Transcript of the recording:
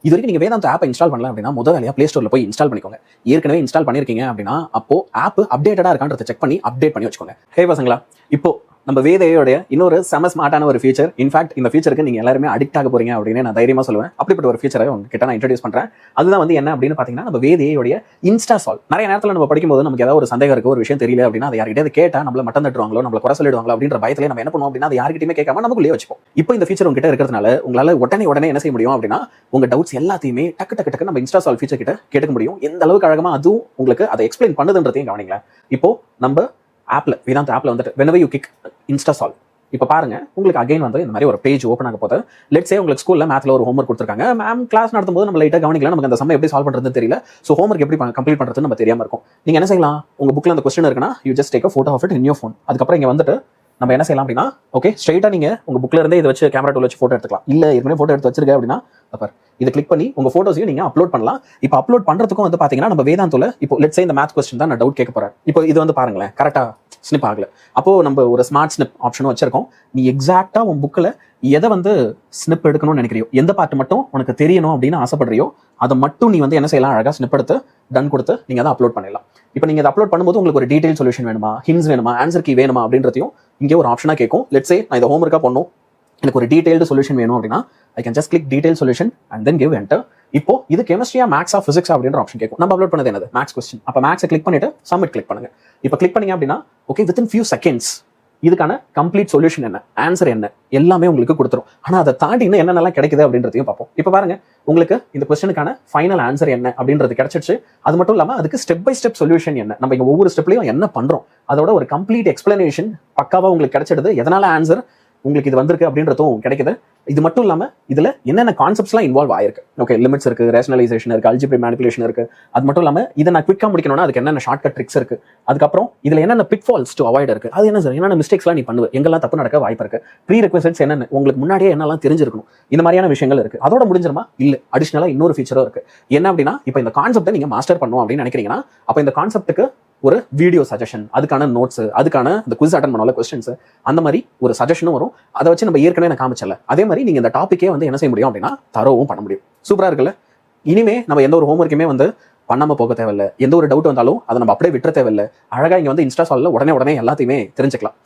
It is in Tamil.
இது வரைக்கும் நீங்க வேதாந்தா ஆப்பை இன்ஸ்டால் பண்ணல அப்படின்னா முதல் வேலையா பிளே ஸ்டோர்ல போய் இன்ஸ்டால் பண்ணிக்கோங்க. ஏற்கனவே இன்ஸ்டால் பண்ணிருக்கீங்க அப்படின்னா அப்போ ஆப் அப்டேட்டடா இருக்கான்றதை செக் பண்ணி அப்டேட் பண்ணி வச்சுக்கோங்க. ஹே பசங்களா, இப்போ நம்ம வேதையோட இன்னொரு செம ஸ்மார்ட்டான ஒரு ஃபீச்சர், இன்ஃபேக்ட் இந்த ஃபீச்சருக்கு நீங்க எல்லாருமே அடிக்ட் ஆக போறீங்க அப்படின்னு நான் தைரியமா சொல்லுவேன். அப்படிப்பட்ட ஒரு ஃபீச்சரை உங்ககிட்ட நான் இன்ட்ரோடியூஸ் பண்றேன். அதுதான் வந்து என்ன அப்படின்னு பாத்தீங்கன்னா, நம்ம வேதையோட இன்ஸ்டா சால்வ். நிறைய நேரத்தில் நம்ம படிக்கும்போது நமக்கு ஏதாவது ஒரு சந்தேகம் இருக்கு, ஒரு விஷயம் தெரியல அப்படின்னா அதை யார்கிட்ட கேட்டா நம்மள மட்டம் தட்டுவாங்களோ, நம்மள குறை சொல்லிடுவாங்களோ அப்படின்ற பயத்திலே நம்ம என்ன பண்ணுவோம் அப்படின்னா அதை யார்கிட்டயுமே கேட்காம நமக்குள்ளே வச்சுப்போம். இப்போ இந்த ஃபீச்சர் உங்ககிட்ட இருக்கிறதுனால உங்களால உடனே என்ன செய்ய முடியும் அப்படின்னா, உங்க டவுட்ஸ் எல்லாத்தையுமே டக்கு நம்ம இன்ஸ்டா சால்வ் ஃபீச்சர் கிட்ட கேட்க முடியும். எந்த அளவுக்கு அழகமா அதுவும் உங்களுக்கு அதை எக்ஸ்பிளைன் பண்ணுதுன்றதையும் கவனிங்களேன். இப்போ நம்ம ஆப்ல வேதாந்தா ஆப்ல வந்துட்டு whenever you kick Insta solve, இப்போ பாருங்க உங்களுக்கு அகைன் வந்து இந்த மாதிரி ஒரு பேஜ் ஓப்பன் ஆக போகுது. லெட்ஸ் சே உங்களுக்கு ஸ்கூல்ல மேத்ல ஒரு ஹோம்வொர்க் கொடுத்துருக்காங்க. மேம் கிளாஸ் நடத்தும்போது நம்ம லைட்டா கவனிக்கல, நமக்கு அந்த சம் எப்படி சால்வ் பண்றதுன்னு தெரியல. ஸோ ஹோம்வொர்க் எப்படி கம்ப்ளீட் பண்றதுன்னு நம்ம தெரியாம இருக்கும். நீங்க என்ன செய்யலாம், உங்க புக்ல அந்த கொஸ்டின் இருக்குன்னா you just take a photo of it in your phone. அதுக்கப்புறம் இங்க வந்துட்டு நம்ம என்ன செய்யலாம் அப்படின்னா, ஓகே ஸ்ட்ரைட்டா நீங்க உங்க புக்ல இருந்தே இதை வச்சு கேமரா டூல் வச்சு போட்டோ எடுத்துக்கலாம். இல்ல ஏற்கனவே போட்டோ எடுத்து வச்சிருக்க அப்படின்னா இதை கிளிக் பண்ணி உங்க போட்டோஸையும் நீங்க அப்லோட் பண்ணலாம். இப்போ அப்லோட் பண்றதுக்கும் வந்து பாத்தீங்கன்னா நம்ம வேதாந்தோல இப்போ லெட்ஸ் சே இந்த மேத்ஸ் கொஸ்டின் தான் நான் டவுட் கேட்க போறேன். இப்போ இது வந்து பாருங்களேன் கரெக்டா ஸ்னிப் ஆகல. அப்போ நம்ம ஒரு ஸ்மார்ட் ஸ்னிப் ஆப்ஷனும் வச்சிருக்கோம். நீ எக்ஸாக்டா உன் புக்ல எதை வந்து ஸ்னிப் எடுக்கணும்னு நினைக்கிறியோ, எந்த பார்ட் மட்டும் உனக்கு தெரியணும் அப்படின்னு ஆசைப்படுறியோ அதை மட்டும் நீ வந்து என்ன செய்யலாம், அழகா ஸ்னிப் எடுத்து டன் கொடுத்து நீங்க அதை அப்லோட் பண்ணிடலாம். இப்போ நீங்க அதை அப்லோட் பண்ணும்போது உங்களுக்கு ஒரு டீடைல் சொல்யூஷன் வேணுமா, ஹிண்ட்ஸ் வேணுமா, ஆன்சர் கீ வேணுமா அப்படின்றதையும் இங்கே ஒரு ஆப்ஷனா கேட்கும். லெட்ஸ் சே நான் இதை ஹோம்வொர்க்கா பண்ணும், எனக்கு ஒரு டீடைல்டு சொல்யூஷன் வேணும் அப்படின்னா I can just click detail solution and then give enter. இப்போ இது கெமிஸ்ட்ரியா மேக்ஸா பிசிக்ஸ் அப்படின்ற ஆப்ஷன் கேட்கும். நம்ம அப்லோட் பண்ணது என்னது, மேக்ஸ் கொஸ்டின். அப்போ மேக்ஸை கிளிக் பண்ணிட்டு சப்மிட் கிளிக் பண்ணுங்க. இப்போ கிளிக் பண்ணீங்க அப்படின்னா ஓகே வித்தின் ஃபியூ செகண்ட்ஸ் இதுக்கான கம்ப்ளீட் சொல்யூஷன் என்ன, ஆன்சர் என்ன எல்லாமே உங்களுக்கு கொடுத்துரும். ஆனா அதை தாண்டி இன்னும் என்னென்னலாம் கிடைக்குது அப்படின்றதையும் பார்ப்போம். இப்போ பாருங்க உங்களுக்கு இந்த கொஸ்டினுக்கான ஃபைனல் ஆன்சர் என்ன அப்படின்றது கிடைச்சிருச்சு. அது மட்டும் இல்லாமல் அதுக்கு ஸ்டெப் பை ஸ்டெப் சொல்யூஷன் என்ன, நம்ம இங்க ஒவ்வொரு ஸ்டெப்லையும் என்ன பண்றோம் அதோட ஒரு கம்ப்ளீட் எக்ஸ்பிளனேஷன் பக்காவா உங்களுக்கு கிடைச்சிடுது. எதனால ஆன்சர் உங்களுக்கு இது வந்திருக்கு அப்படின்றதும் கிடைக்குது. இது மட்டும் இல்லாம இதுல என்னென்ன கான்செப்ட்ஸ்லாம் இன்வால்வ் ஆயிருக்கு, ஓகே லிமிட்ஸ் இருக்கு, ரேஷனலைசேஷன் இருக்கு, அல்ஜிப்ரா மேனிபுலேஷன் இருக்கு. அது மட்டும் இல்லாம இதை நான் குவிக்கா முடிக்கணும்னா அதுக்கு என்னென்ன ஷார்ட்கட் ட்ரிக்ஸ் இருக்கு, அதுக்கப்புறம் இதுல என்னென்ன பிட்ஃபால்ஸ் டு அவாய்ட் இருக்கு, அது என்ன சார் என்னென்ன மிஸ்டேக்ஸ்லாம் நீ பண்ணுவ, எங்கெல்லாம் தப்பு நடக்க வாய்ப்பு இருக்கு, ப்ரீ ரெக்வசைட்ஸ் என்னென்ன உங்களுக்கு முன்னாடியே என்னெல்லாம் தெரிஞ்சிருக்கணும், இந்த மாதிரியான விஷயங்கள் இருக்கு. அதோட முடிஞ்சிருமா இல்ல, அடிஷனலா இன்னொரு ஃபீச்சரும் இருக்கு. என்ன அப்படின்னா இப்போ இந்த கான்செப்டை நீங்க மாஸ்டர் பண்ணணும் அப்படின்னு நினைக்கிறீங்கன்னா அப்போ இந்த கான்செப்ட்டுக்கு ஒரு வீடியோ சஜஷன், அதுக்கான நோட்ஸ், அதுக்கான இந்த குவிஸ் அட்டன் பண்ணல கொஸ்டின்ஸ், அந்த மாதிரி ஒரு சஜஷனும் வரும். அதை வச்சு நம்ம ஏற்கனவே நான் காமிச்சல அதே மாதிரி நீங்க இந்த டாப்பிக்கே வந்து என்ன செய்ய முடியும் அப்படின்னா தரவும் பண்ண முடியும். சூப்பரா இருக்குல்ல. இனிமே நம்ம எந்த ஒரு ஹோம்வொர்க்குமே வந்து பண்ணாம போக தேவையில்லை. எந்த ஒரு டவுட் வந்தாலும் அதை நம்ம அப்படியே விட்டுற தேவையில்லை. அழகா இங்க வந்து இன்ஸ்டா சால்வ்ல உடனே எல்லாத்தையுமே தெரிஞ்சுக்கலாம்.